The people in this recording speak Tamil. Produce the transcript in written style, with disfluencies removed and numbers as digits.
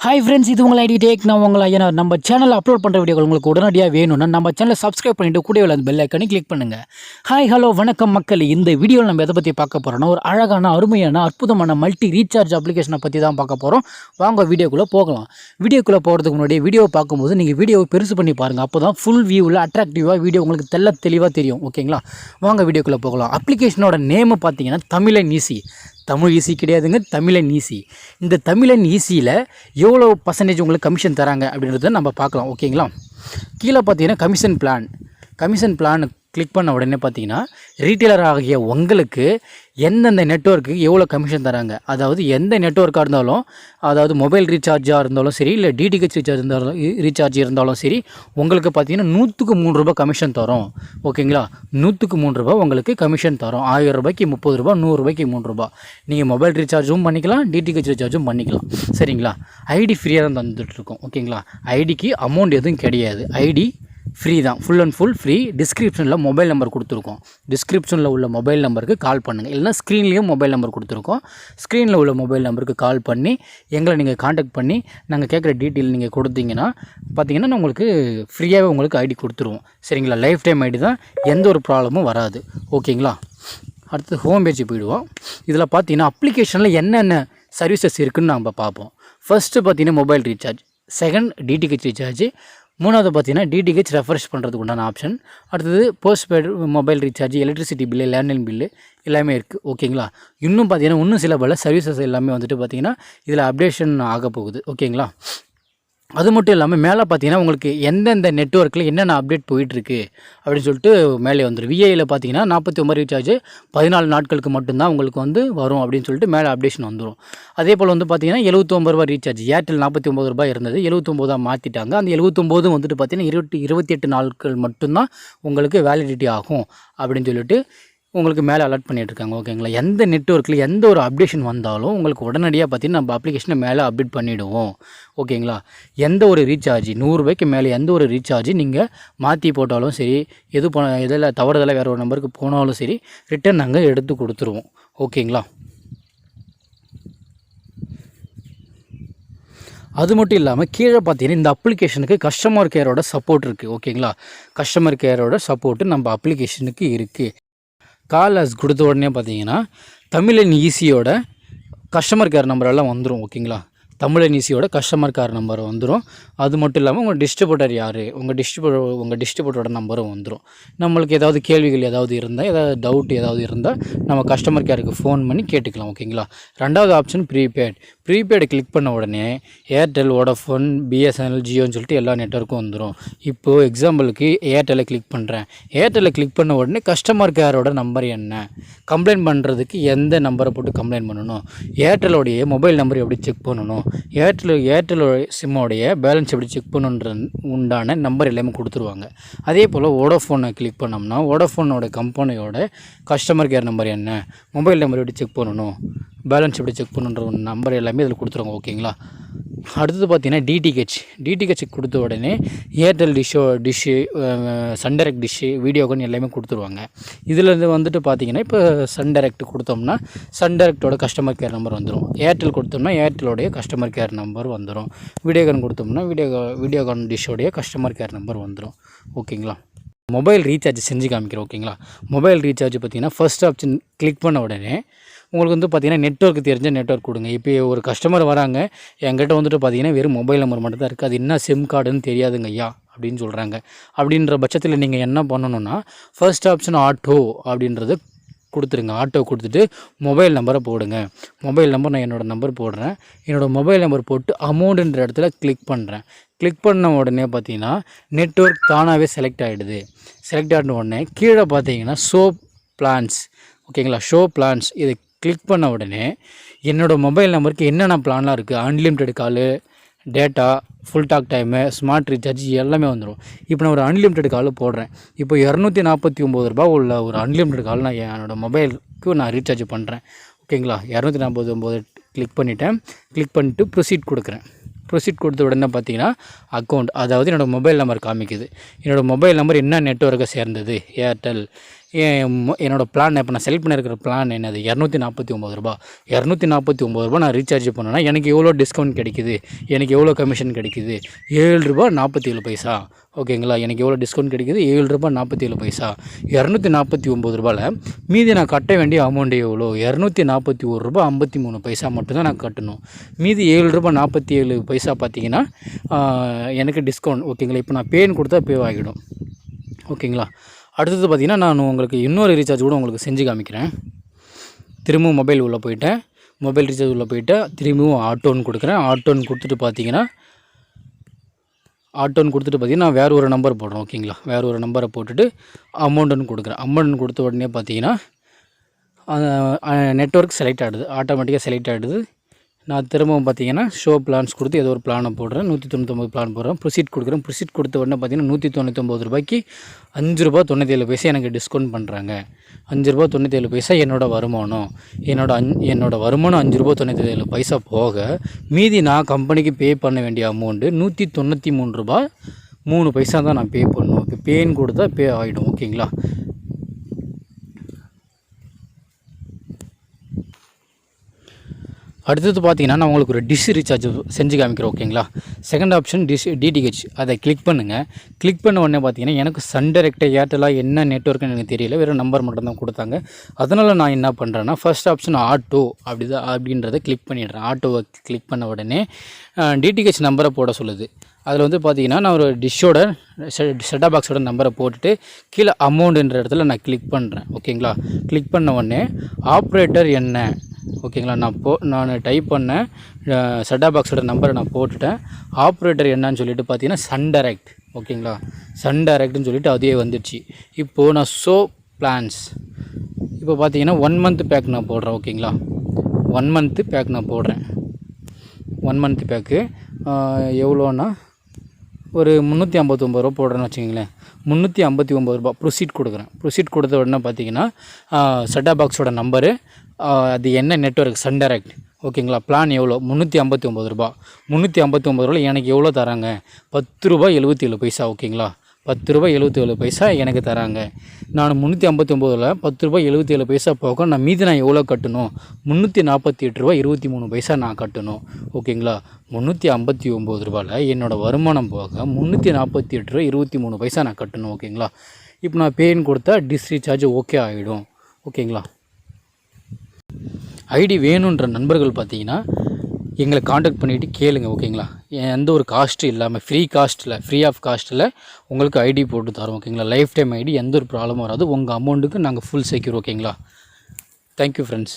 ஹாய் ஃப்ரெண்ட்ஸ், இது உங்கள் ஐடி டேக். நான் உங்களை ஐயா நம்ம சேனலில் அப்லோட் பண்ணுற வீடியோகள் உங்களுக்கு உடனடியாக வேணும்னா நம்ம சேனலை சப்ஸ்கிரைப் பண்ணிவிட்டு கூட அந்த பெல் ஐக்கனை கிளிக் பண்ணுங்கள். ஹாய் ஹலோ வணக்கம் மக்கள். இந்த வீடியோவில் நம்ம எதை பற்றி பார்க்க போகிறோன்னா ஒரு அழகான அருமையான அற்புதமான மல்டி ரீசார்ஜ் அப்ளிகேஷனை பற்றி தான் பார்க்க போகிறோம். வாங்க வீடியோக்குள்ளே போகலாம். வீடியோக்குள்ளே போகிறதுக்கு முன்னாடி வீடியோவை பார்க்கும்போது நீங்கள் வீடியோவை பெருசு பண்ணி பாருங்கள். அப்போ தான் ஃபுல் வியூவில் அட்ராக்டிவாக வீடியோ உங்களுக்கு தெளிவாக தெரியும். ஓகேங்களா? வாங்க வீடியோக்குள்ளே போகலாம். அப்ளிகேஷனோட நேமு பார்த்தீங்கன்னா தமிழன் ஈஸி. தமிழ் ஈஸி கிடையாதுங்க, தமிழன் ஈஸி. இந்த தமிழன் ஈஸியில் எவ்வளோ பர்சன்டேஜ் உங்களுக்கு கமிஷன் தராங்க அப்படின்றத நம்ம பார்க்கலாம். ஓகேங்களா? கீழே பார்த்தீங்கன்னா கமிஷன் பிளான் கிளிக் பண்ண உடனே பார்த்தீங்கன்னா ரீட்டெயிலர் ஆகிய உங்களுக்கு எந்தெந்த நெட்வொர்க்கு எவ்வளோ கமிஷன் தராங்க, அதாவது எந்த நெட்வொர்க்காக இருந்தாலும், அதாவது மொபைல் ரீசார்ஜாக இருந்தாலும் சரி, இல்லை டிடிஹெச் ரீசார்ஜ் இருந்தாலும் சரி, உங்களுக்கு பார்த்தீங்கன்னா 100க்கு 3 ரூபா கமிஷன் தரும். ஓகேங்களா? 100க்கு 3 ரூபா உங்களுக்கு கமிஷன் தரும். 1000 ரூபாய்க்கு 30 ரூபா, 100 ரூபாய்க்கு 3 ரூபா. நீங்கள் மொபைல் ரீசார்ஜும் பண்ணிக்கலாம், டிடிஹெச் ரீசார்ஜும் பண்ணிக்கலாம். சரிங்களா? ஐடி ஃப்ரீயாக தான் தந்துட்டுருக்கோம். ஓகேங்களா? ஐடிக்கு அமௌண்ட் எதுவும் கிடையாது. ஐடி ஃப்ரீ தான், ஃபுல் அண்ட் ஃபுல் ஃப்ரீ. டிஸ்கிரிப்ஷனில் மொபைல் நம்பர் கொடுத்துருக்கோம். டிஸ்கிரிப்ஷனில் உள்ள மொபைல் நம்பருக்கு கால் பண்ணுங்கள். இல்லைனா ஸ்க்ரீன்லேயும் மொபைல் நம்பர் கொடுத்துருக்கோம். ஸ்க்ரீனில் உள்ள மொபைல் நம்பருக்கு கால் பண்ணி எங்களை நீங்கள் காண்டாக்ட் பண்ணி நாங்கள் கேட்குற டீட்டெயில் நீங்கள் கொடுத்தீங்கன்னா பார்த்தீங்கன்னா உங்களுக்கு ஃப்ரீயாகவே உங்களுக்கு ஐடி கொடுத்துருவோம். சரிங்களா? லைஃப் டைம் ஐடி தான், எந்த ஒரு ப்ராப்ளமும் வராது. ஓகேங்களா? அடுத்து ஹோம் பேஜ் போயிடுவோம். இதில் பார்த்தீங்கன்னா அப்ளிகேஷனில் என்னென்ன சர்வீசஸ் இருக்குதுன்னு நம்ம பார்ப்போம். ஃபஸ்ட்டு பார்த்தீங்கன்னா mobile recharge, second DTH recharge, மூணாவது பார்த்தீங்கன்னா டிடிஹெச் ரெஃப்ரெஷ் பண்ணுறதுக்கு உண்டான ஆப்ஷன். அடுத்தது postpaid mobile recharge, electricity bill, landline bill எல்லாமே இருக்குது. ஓகேங்களா? இன்னும் பார்த்தீங்கன்னா இன்னும் சில பல சர்வீசஸ் எல்லாமே வந்துட்டு பார்த்தீங்கன்னா இதில் அப்டேஷன் ஆக போகுது. ஓகேங்களா? அது மட்டும் இல்லாமல் மேலே பார்த்தீங்கன்னா உங்களுக்கு எந்தெந்த நெட்வொர்க்கில் என்னென்ன அப்டேட் போயிட்டுருக்கு அப்படின்னு சொல்லிட்டு மேலே வந்துடும். விஐயில் பார்த்தீங்கன்னா 49 ரீசார்ஜ் 14 நாட்களுக்கு மட்டும்தான் உங்களுக்கு வந்து வரும் அப்படின்னு சொல்லிட்டு மேலே அப்டேஷன் வந்துடும். அதே போல் வந்து பார்த்தீங்கன்னா 79 ரூபா ரீசார்ஜ், ஏர்டெல் 49 ரூபாய் இருந்தது, 79 மாற்றிட்டாங்க. அந்த 79 வந்துட்டு பார்த்தீங்கன்னா 28 நாட்கள் மட்டும்தான் உங்களுக்கு வேலிடிட்டி ஆகும் அப்படின்னு சொல்லிட்டு உங்களுக்கு மேலே அலர்ட் பண்ணிகிட்ருக்காங்க. ஓகேங்களா? எந்த நெட்வொர்க்கில் எந்த ஒரு அப்டேஷன் வந்தாலும் உங்களுக்கு உடனடியாக பார்த்தீங்கன்னா நம்ம அப்ளிகேஷனை மேலே அப்டேட் பண்ணிவிடுவோம். ஓகேங்களா? எந்த ஒரு ரீசார்ஜ் 100 ரூபாய்க்கு மேலே எந்த ஒரு ரீசார்ஜ் நீங்கள் மாற்றி போட்டாலும் சரி, இதில் தவறுதலாக வேறு ஒரு நம்பருக்கு போனாலும் சரி, ரிட்டன் நாங்கள் எடுத்து கொடுத்துருவோம். ஓகேங்களா? அது மட்டும் இல்லாமல் கீழே பார்த்தீங்கன்னா இந்த அப்ளிகேஷனுக்கு கஸ்டமர் கேரோட சப்போர்ட் இருக்குது. ஓகேங்களா? கஸ்டமர் கேரோட சப்போர்ட்டு நம்ம அப்ளிகேஷனுக்கு இருக்குது. கால் அஸ் கொடுத்த உடனே பார்த்தீங்கன்னா தமிழன் ஈஸியோட கஸ்டமர் கேர் நம்பரெல்லாம் வந்துடும். ஓகேங்களா? தமிழன் ஈஸியோட கஸ்டமர் கேர் நம்பர் வந்துடும். அது மட்டும் இல்லாமல் உங்கள் டிஸ்ட்ரிபியூட்டர் யார், உங்கள் டிஸ்ட்ரிபியூட்டரோட நம்பரும் வந்துடும். நம்மளுக்கு ஏதாவது கேள்விகள் ஏதாவது இருந்தால், ஏதாவது டவுட் ஏதாவது இருந்தால் நம்ம கஸ்டமர் கேருக்கு ஃபோன் பண்ணி கேட்டுக்கலாம். ஓகேங்களா? ரெண்டாவது ஆப்ஷன் ப்ரீபெய்டு கிளிக் பண்ண உடனே ஏர்டெல், வோடஃபோன், பிஎஸ்என்எல், ஜியோன்னு சொல்லிட்டு எல்லா நெட்வொர்க்கும் வந்துடும். இப்போது எக்ஸாம்பிளுக்கு ஏர்டெல்லை கிளிக் பண்ணுறேன். ஏர்டெல்லை கிளிக் பண்ண உடனே கஸ்டமர் கேரோட நம்பர் என்ன, கம்ப்ளைண்ட் பண்ணுறதுக்கு எந்த நம்பரை போட்டு கம்ப்ளைண்ட் பண்ணணும், ஏர்டெல்லோடைய மொபைல் நம்பர் எப்படி செக் பண்ணணும், ஏர்டெல் சிம்மோடைய பேலன்ஸ் எப்படி செக் பண்ணுன்ற உண்டான நம்பர் எல்லாமே கொடுத்துருவாங்க. அதே போல் வோடஃபோனை கிளிக் பண்ணோம்னா வோடஃபோனோட கம்பெனியோட கஸ்டமர் கேர் நம்பர் என்ன, மொபைல் நம்பர் எப்படி செக் பண்ணணும், பேலன்ஸ் எப்படி செக் பண்ணுன்ற நம்பர் எல்லாமே இதில் கொடுத்துருவாங்க. ஓகேங்களா? அடுத்தது பார்த்தீங்கன்னா டிடிஹெச் கொடுத்த உடனே Airtel dish, Sun Direct dish, Videocon எல்லாமே கொடுத்துருவாங்க. இதில் வந்துட்டு பார்த்தீங்கன்னா இப்போ சன் டைரக்ட் கொடுத்தோம்னா சன் டைரக்டோட கஸ்டமர் கேர் நம்பர் வந்துடும். ஏர்டெல் கொடுத்தோம்னா ஏர்டெலோடைய கஸ்டமர் கேர் நம்பர் வந்துடும். வீடியோகான் கொடுத்தோம்னா வீடியோகான் டிஷ்ஷோடைய கஸ்டமர் கேர் நம்பர் வந்துடும். ஓகேங்களா? மொபைல் ரீசார்ஜ் செஞ்சு காமிக்கிறோம். ஓகேங்களா? மொபைல் ரீசார்ஜ் பார்த்தீங்கன்னா ஃபர்ஸ்ட் ஆப்ஷன் கிளிக் பண்ண உடனே உங்களுக்கு வந்து பார்த்தீங்கன்னா நெட்வொர்க் தெரிஞ்ச நெட்வொர்க் கொடுங்க. இப்போ ஒரு கஸ்டமர் வராங்க, என்கிட்ட வந்துட்டு பார்த்தீங்கன்னா வெறும் மொபைல் நம்பர் மட்டும் தான் இருக்குது, அது என்ன சிம் கார்டுன்னு தெரியாதுங்க ஐயா அப்படின்னு சொல்கிறாங்க. அப்படின்ற பட்சத்தில் நீங்கள் என்ன பண்ணணுன்னா ஃபர்ஸ்ட் ஆப்ஷன் ஆட்டோ அப்படின்றது கொடுத்துருங்க. ஆட்டோ கொடுத்துட்டு மொபைல் நம்பரை போடுங்க. மொபைல் நம்பர் நான் என்னோடய நம்பர் போடுறேன். என்னோடய மொபைல் நம்பர் போட்டு அமௌண்ட்டுன்ற இடத்துல கிளிக் பண்ணுறேன். கிளிக் பண்ண உடனே பார்த்தீங்கன்னா நெட்வொர்க் தானாகவே செலக்ட் ஆகிடுது. செலக்ட் ஆகின உடனே கீழே பார்த்தீங்கன்னா ஷோ பிளான்ஸ். ஓகேங்களா? ஷோ பிளான்ஸ் இதை கிளிக் பண்ண உடனே என்னோடய மொபைல் நம்பருக்கு என்னென்ன பிளான்லாம் இருக்குது, unlimited call, data, full talk time, smart recharge எல்லாமே வந்துடும். இப்போ நான் ஒரு அன்லிமிட்டெட் கால் போடுறேன். இப்போ 249 ரூபா உள்ள ஒரு அன்லிமிட்டெட் கால் நான் என்னோடய மொபைலுக்கு நான் ரீசார்ஜ் பண்ணுறேன். ஓகேங்களா? 249 கிளிக் பண்ணிவிட்டேன். கிளிக் பண்ணிவிட்டு ப்ரொசீட் கொடுக்குறேன். ப்ரொசீட் கொடுத்த உடனே பார்த்தீங்கன்னா அக்கௌண்ட், அதாவது என்னோடய மொபைல் நம்பர் காமிக்குது. என்னோடய மொபைல் நம்பர் என்ன நெட்வொர்க்கை சேர்ந்தது, ஏர்டெல். என்னோடய பிளான் இப்போ நான் செலக்ட் பண்ணியிருக்கிற பிளான் என்னது ரூ. 249 நான் ரீசார்ஜ் பண்ணேன்னா எனக்கு எவ்வளோ டிஸ்கவுண்ட் கிடைக்குது, எனக்கு எவ்வளோ கமிஷன் கிடைக்குது, ரூ. 7.47. ஓகேங்களா, எனக்கு எவ்வளோ டிஸ்கவுண்ட் கிடைக்குது, ரூ. 7.47. மீதி நான் கட்ட வேண்டிய அமௌண்ட் எவ்வளோ, ரூ. 241.53 மட்டும்தான் நான் கட்டணும். மீதி ரூ. 7.47 பார்த்தீங்கன்னா எனக்கு டிஸ்கவுண்ட். ஓகேங்களா, இப்போ நான் பேன்னு கொடுத்தா பே ஆகிடும். ஓகேங்களா, அடுத்தது பார்த்திங்கன்னா நான் உங்களுக்கு இன்னொரு ரீசார்ஜ் கூட உங்களுக்கு செஞ்சு காமிக்கிறேன். திரும்பவும் மொபைல் உள்ளே போயிட்டேன், மொபைல் ரீசார்ஜ் உள்ளே போயிட்டு திரும்பவும் ஆட்டோன்னு கொடுக்குறேன். ஆட்டோன்னு கொடுத்துட்டு பார்த்தீங்கன்னா நான் வேறு ஒரு நம்பர் போடுறேன். ஓகேங்களா, வேறு ஒரு நம்பரை போட்டுட்டு அமௌண்ட்டுன்னு கொடுக்குறேன். அமௌண்ட் கொடுத்த உடனே பார்த்தீங்கன்னா நெட்வொர்க் செலக்ட் ஆகிடுது, ஆட்டோமேட்டிக்காக செலக்ட் ஆகிடுது. நான் திரும்பவும் பார்த்தீங்கன்னா ஷோ பிளான்ஸ் கொடுத்து ஏதோ ஒரு பிளானை போடுறேன். 199 பிளான் போடுறேன். ப்ரொசீட் கொடுக்குறேன். ப்ரொசீட் கொடுத்த உடனே பார்த்தீங்கன்னா ரூ. 199க்கு ரூ. 5.97 எனக்கு டிஸ்கவுண்ட் பண்ணுறாங்க. ரூ. 5.97 என்னோடய வருமானம். என்னோடய வருமானம் ரூ. 5.97 போக மீதி நான் கம்பெனிக்கு பே பண்ண வேண்டிய அமௌண்ட்டு ரூ. 193.03 தான் நான் பே பண்ணணும். இப்போ பேன்னு கொடுத்தா பே ஆகிடும். ஓகேங்களா, அடுத்தது பார்த்தீங்கன்னா நான் உங்களுக்கு ஒரு டிஷ் ரீசார்ஜ் செஞ்சு காமிக்கிறேன். ஓகேங்களா, செகண்ட் ஆப்ஷன் டிடிஹெச், அதை கிளிக் பண்ணுங்கள். கிளிக் பண்ண உடனே பார்த்தீங்கன்னா எனக்கு சன் டைரெக்டாக ஏர்டெல்லாக என்ன நெட்வொர்க்குன்னு எனக்கு தெரியல, வெறும் நம்பர் மட்டும் தான் கொடுத்தாங்க. அதனால் நான் என்ன பண்ணுறேன்னா ஃபர்ஸ்ட் ஆப்ஷன் ஆட்டோ அப்படின்றத கிளிக் பண்ணிடுறேன். ஆட்டோவை கிளிக் பண்ண உடனே டிடிஹெச் நம்பரை போட சொல்லுது. அதில் வந்து பார்த்தீங்கன்னா நான் ஒரு டிஷ்ஷோட செட்டாப் பாக்ஸோட நம்பரை போட்டுட்டு கீழே அமௌண்ட்டுன்ற இடத்துல நான் கிளிக் பண்ணுறேன். ஓகேங்களா, கிளிக் பண்ண உடனே ஆப்ரேட்டர் என்ன, ஓகேங்களா, நான் டைப் பண்ணேன் செட்டாப் பாக்ஸோட நம்பரை நான் போட்டுட்டேன். ஆப்ரேட்டர் என்னன்னு சொல்லிட்டு பார்த்தீங்கன்னா சன் டைரெக்ட். ஓகேங்களா, சன் டைரெக்ட்னு சொல்லிட்டு அதே வந்துடுச்சு. இப்போது நான் ஷோ பிளான்ஸ் இப்போ பார்த்தீங்கன்னா 1 மந்த் பேக் நான் போடுறேன். ஓகேங்களா, 1 மந்த் பேக் நான் போடுறேன். 1 மந்த் பேக்கு எவ்வளோன்னா ஒரு ரூ. 359 போடுறேன்னு வச்சுக்கிங்களேன். ரூ. 359 ப்ரொசீட் கொடுக்குறேன். ப்ரொசீட் கொடுத்த உடனே பார்த்தீங்கன்னா செட்டாப் பாக்ஸோட நம்பரு, அது என்ன நெட்வொர்க், சன் டைரெக்ட். ஓகேங்களா, பிளான் எவ்வளோ, ரூ. 359. ரூ. 359 எனக்கு எவ்வளோ தராங்க, ரூ. 10.77. ஓகேங்களா, ரூ. 10.77 எனக்கு தராங்க. நான் 359 ரூ. 10.77 போக நான் மீதி நான் எவ்வளோ கட்டணும், ரூ. 348.23 நான் கட்டணும். ஓகேங்களா, ரூ. 359 என்னோடய வருமானம் போக ரூ. 348.23 நான் கட்டணும். ஓகேங்களா, இப்போ நான் பேன்னு கொடுத்தா டிஷ் ரீசார்ஜ் ஓகே ஆகிடும். ஓகேங்களா, ஐடி வேணுன்ற நண்பர்கள் பார்த்தீங்கன்னா எங்களை காண்டாக்ட் பண்ணிவிட்டு கேளுங்க. ஓகேங்களா, எந்த ஒரு காஸ்ட்டு இல்லாமல் ஃப்ரீ ஆஃப் காஸ்ட்டில் உங்களுக்கு ஐடி போட்டு தரோம். ஓகேங்களா, லைஃப் டைம் ஐடி, எந்த ஒரு ப்ராப்ளமும் வராது. உங்கள் அமௌண்ட்டுக்கு நாங்கள் ஃபுல் செக்யூர். ஓகேங்களா, தேங்க்யூ ஃப்ரெண்ட்ஸ்.